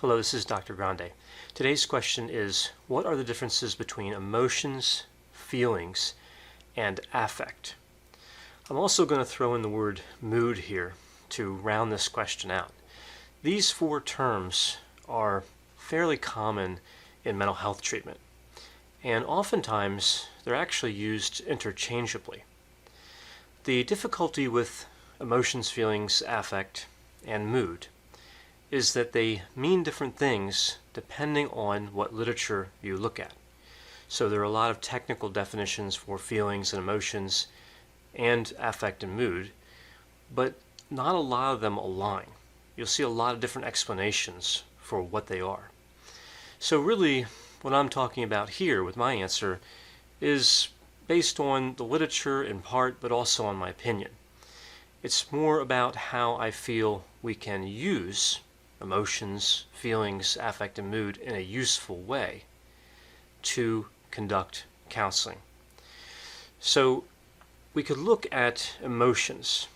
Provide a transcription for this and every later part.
Hello, this is Dr. Grande. Today's question is, what are the differences between emotions, feelings, and affect? I'm also going to throw in the word mood here to round this question out. These four terms are fairly common in mental health treatment, and oftentimes they're actually used interchangeably. The difficulty with emotions, feelings, affect, and mood is that they mean different things depending on what literature you look at. So there are a lot of technical definitions for feelings and emotions and affect and mood, but not a lot of them align. You'll see a lot of different explanations for what they are. So really, what I'm talking about here with my answer is based on the literature in part, but also on my opinion. It's more about how I feel we can use emotions, feelings, affect, and mood in a useful way to conduct counseling. So we could look at emotions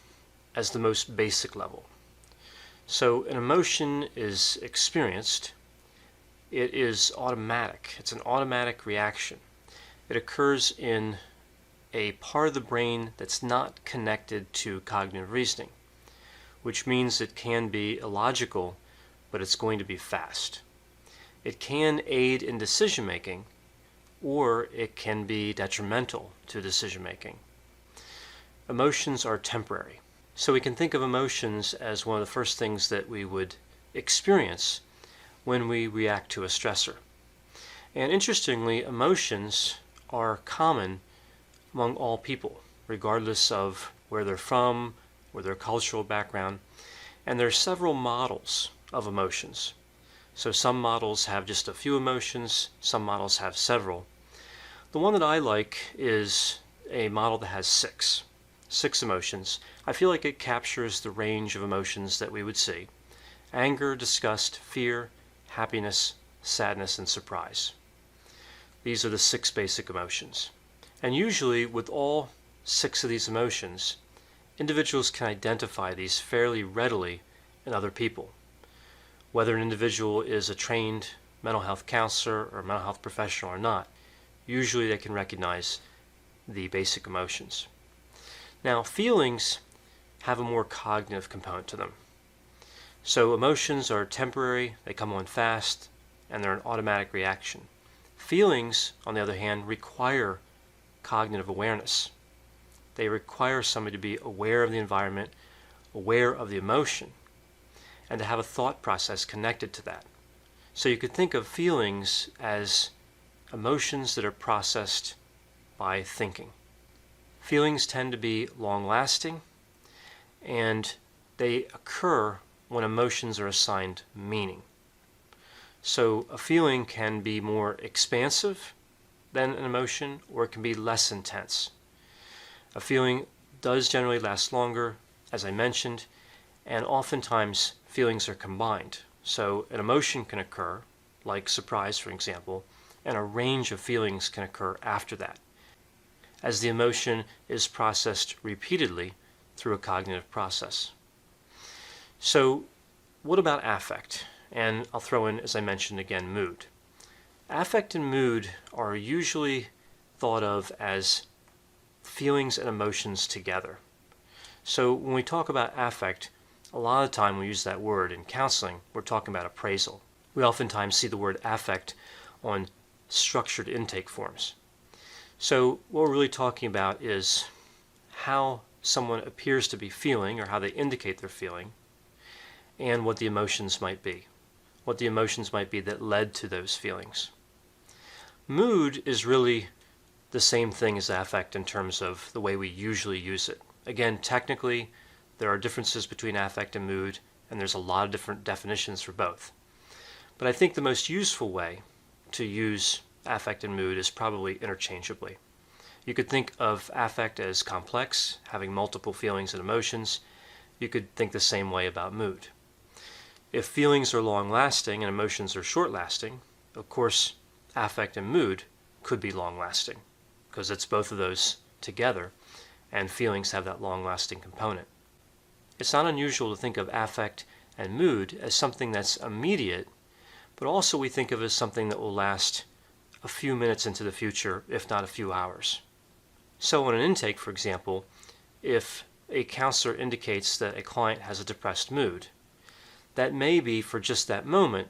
as the most basic level. So an emotion is experienced. It is automatic. It's an automatic reaction. It occurs in a part of the brain that's not connected to cognitive reasoning, which means it can be illogical, but it's going to be fast. It can aid in decision making, or it can be detrimental to decision making. Emotions are temporary. So we can think of emotions as one of the first things that we would experience when we react to a stressor. And interestingly, emotions are common among all people, regardless of where they're from or their cultural background. And there are several models of emotions. So some models have just a few emotions, some models have several. The one that I like is a model that has six emotions. I feel like it captures the range of emotions that we would see: anger, disgust, fear, happiness, sadness, and surprise. These are the six basic emotions. And usually with all six of these emotions, individuals can identify these fairly readily in other people. Whether an individual is a trained mental health counselor or mental health professional or not, usually they can recognize the basic emotions. Now, feelings have a more cognitive component to them. So emotions are temporary, they come on fast, and they're an automatic reaction. Feelings, on the other hand, require cognitive awareness. They require somebody to be aware of the environment, aware of the emotion, and to have a thought process connected to that. So you could think of feelings as emotions that are processed by thinking. Feelings tend to be long-lasting, and they occur when emotions are assigned meaning. So a feeling can be more expansive than an emotion, or it can be less intense. A feeling does generally last longer, as I mentioned, and oftentimes feelings are combined. So an emotion can occur, like surprise, for example, and a range of feelings can occur after that, as the emotion is processed repeatedly through a cognitive process. So what about affect? And I'll throw in, as I mentioned again, mood. Affect and mood are usually thought of as feelings and emotions together. So when we talk about affect, a lot of the time we use that word in counseling, we're talking about appraisal. We oftentimes see the word affect on structured intake forms. So what we're really talking about is how someone appears to be feeling, or how they indicate they're feeling, and what the emotions might be. What the emotions might be that led to those feelings. Mood is really the same thing as affect in terms of the way we usually use it. Again, technically, there are differences between affect and mood, and there's a lot of different definitions for both. But I think the most useful way to use affect and mood is probably interchangeably. You could think of affect as complex, having multiple feelings and emotions. You could think the same way about mood. If feelings are long-lasting and emotions are short-lasting, of course, affect and mood could be long-lasting, because it's both of those together, and feelings have that long-lasting component. It's not unusual to think of affect and mood as something that's immediate but also we think of as something that will last a few minutes into the future, if not a few hours. So in an intake, for example, if a counselor indicates that a client has a depressed mood, that may be for just that moment,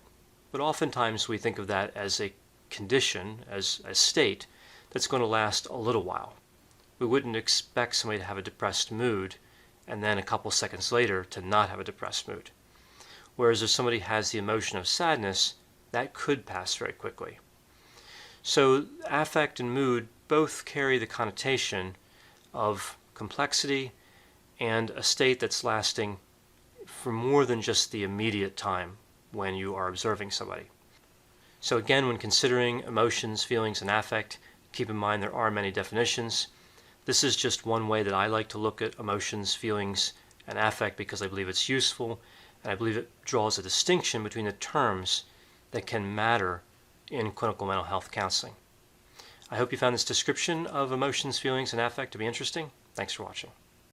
but oftentimes we think of that as a condition, as a state, that's going to last a little while. We wouldn't expect somebody to have a depressed mood and then a couple seconds later to not have a depressed mood. Whereas if somebody has the emotion of sadness, that could pass very quickly. So affect and mood both carry the connotation of complexity and a state that's lasting for more than just the immediate time when you are observing somebody. So again, when considering emotions, feelings, and affect, keep in mind there are many definitions. This is just one way that I like to look at emotions, feelings, and affect because I believe it's useful, and I believe it draws a distinction between the terms that can matter in clinical mental health counseling. I hope you found this description of emotions, feelings, and affect to be interesting. Thanks for watching.